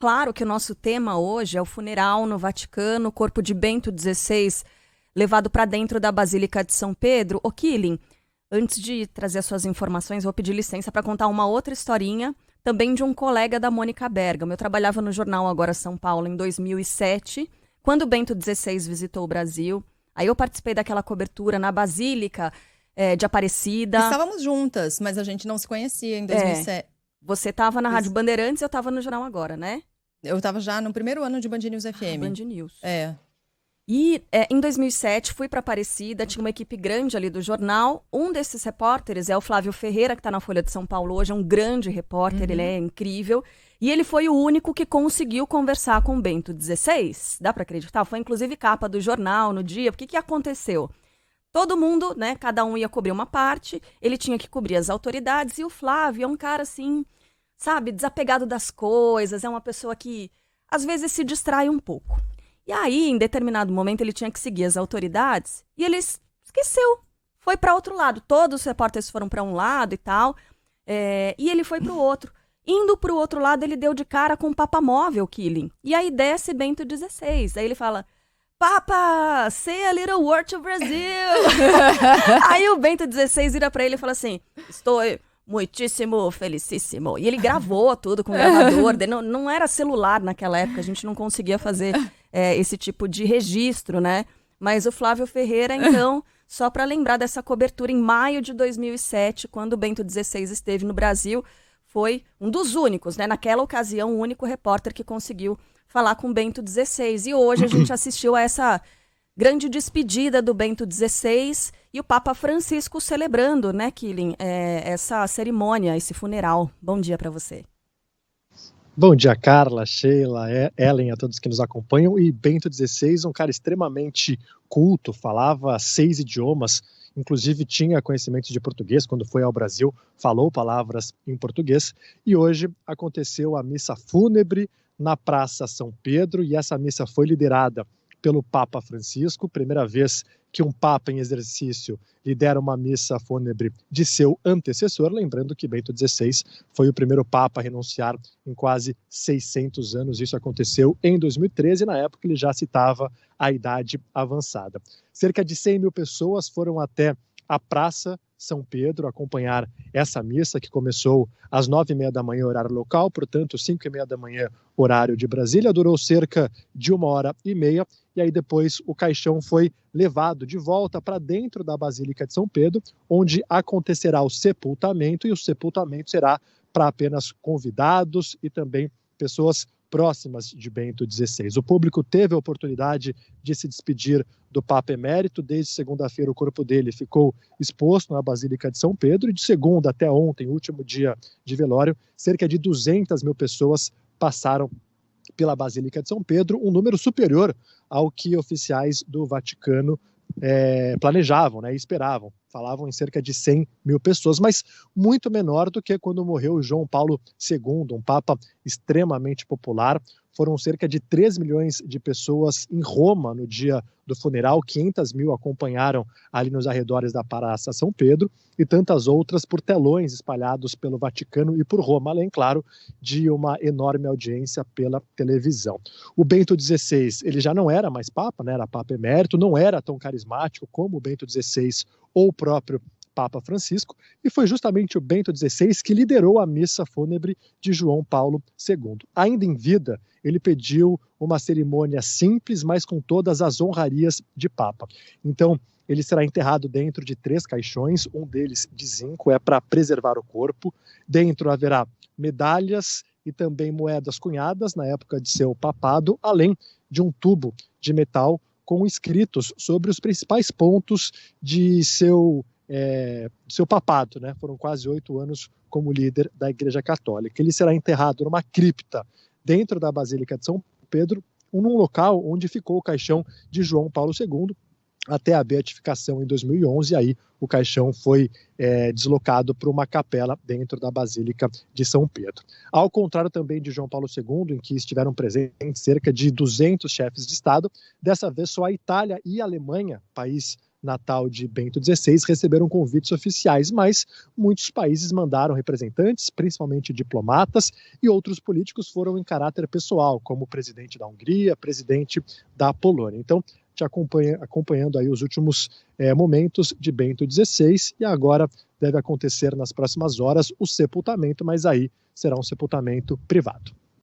Claro que o nosso tema hoje é o funeral no Vaticano, o corpo de Bento XVI levado para dentro da Basílica de São Pedro. Ô, Killing, antes de trazer as suas informações, vou pedir licença para contar uma outra historinha, também de um colega da Mônica Bergamo. Eu trabalhava no jornal Agora São Paulo em 2007, quando Bento XVI visitou o Brasil. Aí eu participei daquela cobertura na Basílica de Aparecida. Estávamos juntas, mas a gente não se conhecia em 2007. Você estava na Rádio Bandeirantes, eu estava no Jornal Agora, né? Eu estava já no primeiro ano de Band News FM. Band News. E em 2007 fui para Aparecida, tinha uma equipe grande ali do jornal. Um desses repórteres é o Flávio Ferreira, que está na Folha de São Paulo hoje, é um grande repórter, ele é incrível. E ele foi o único que conseguiu conversar com o Bento XVI. Dá para acreditar? Foi inclusive capa do jornal no dia. O que aconteceu? Todo mundo, né, cada um ia cobrir uma parte, ele tinha que cobrir as autoridades, e o Flávio é um cara assim, sabe, desapegado das coisas, é uma pessoa que às vezes se distrai um pouco. E aí, em determinado momento, ele tinha que seguir as autoridades, e ele esqueceu, foi para outro lado. Todos os repórteres foram para um lado e tal, e ele foi para o outro. Indo para o outro lado, ele deu de cara com o Papa Móvel, Killing, e aí desce Bento XVI, aí ele fala: Papa, say a little word to Brazil. Aí o Bento XVI vira pra ele e fala assim: estou muitíssimo felicíssimo. E ele gravou tudo com o gravador. Não era celular naquela época, a gente não conseguia fazer esse tipo de registro, né? Mas o Flávio Ferreira, então, só para lembrar dessa cobertura, em maio de 2007, quando o Bento XVI esteve no Brasil, foi um dos únicos, né? Naquela ocasião, o único repórter que conseguiu falar com Bento XVI. E hoje a gente assistiu a essa grande despedida do Bento XVI e o Papa Francisco celebrando, né, Killing, essa cerimônia, esse funeral. Bom dia para você. Bom dia, Carla, Sheila, Ellen, a todos que nos acompanham. E Bento XVI, um cara extremamente culto, falava 6 idiomas, inclusive tinha conhecimento de português. Quando foi ao Brasil, falou palavras em português. E hoje aconteceu a missa fúnebre na Praça São Pedro, e essa missa foi liderada pelo Papa Francisco, primeira vez que um Papa em exercício lidera uma missa fúnebre de seu antecessor, lembrando que Bento XVI foi o primeiro Papa a renunciar em quase 600 anos, isso aconteceu em 2013, na época ele já citava a idade avançada. Cerca de 100 mil pessoas foram até a Praça São Pedro acompanhar essa missa, que começou às 9h30 da manhã, horário local, portanto 5h30 da manhã, horário de Brasília, durou cerca de 1h30, e aí depois o caixão foi levado de volta para dentro da Basílica de São Pedro, onde acontecerá o sepultamento, e o sepultamento será para apenas convidados e também pessoas próximas de Bento XVI. O público teve a oportunidade de se despedir do Papa Emérito. Desde segunda-feira o corpo dele ficou exposto na Basílica de São Pedro, e de segunda até ontem, último dia de velório, cerca de 200 mil pessoas passaram pela Basílica de São Pedro, um número superior ao que oficiais do Vaticano planejavam, né, e esperavam. Falavam em cerca de 100 mil pessoas, mas muito menor do que quando morreu João Paulo II, um papa extremamente popular. Foram cerca de 3 milhões de pessoas em Roma no dia do funeral, 500 mil acompanharam ali nos arredores da Praça São Pedro, e tantas outras por telões espalhados pelo Vaticano e por Roma, além, claro, de uma enorme audiência pela televisão. O Bento XVI, ele já não era mais papa, né, era papa emérito, não era tão carismático como o Bento XVI ou o próprio Papa Francisco, e foi justamente o Bento XVI que liderou a missa fúnebre de João Paulo II. Ainda em vida, ele pediu uma cerimônia simples, mas com todas as honrarias de Papa. Então, ele será enterrado dentro de 3 caixões, um deles de zinco, é para preservar o corpo. Dentro haverá medalhas e também moedas cunhadas na época de seu papado, além de um tubo de metal com escritos sobre os principais pontos de seu papado, né? Foram quase 8 anos como líder da Igreja Católica. Ele será enterrado numa cripta dentro da Basílica de São Pedro, num local onde ficou o caixão de João Paulo II, até a beatificação em 2011, e aí o caixão foi deslocado para uma capela dentro da Basílica de São Pedro. Ao contrário também de João Paulo II, em que estiveram presentes cerca de 200 chefes de Estado, dessa vez só a Itália e a Alemanha, país natal de Bento XVI, receberam convites oficiais, mas muitos países mandaram representantes, principalmente diplomatas, e outros políticos foram em caráter pessoal, como o presidente da Hungria, presidente da Polônia. Então, te acompanhando aí os últimos momentos de Bento XVI, e agora deve acontecer nas próximas horas o sepultamento, mas aí será um sepultamento privado.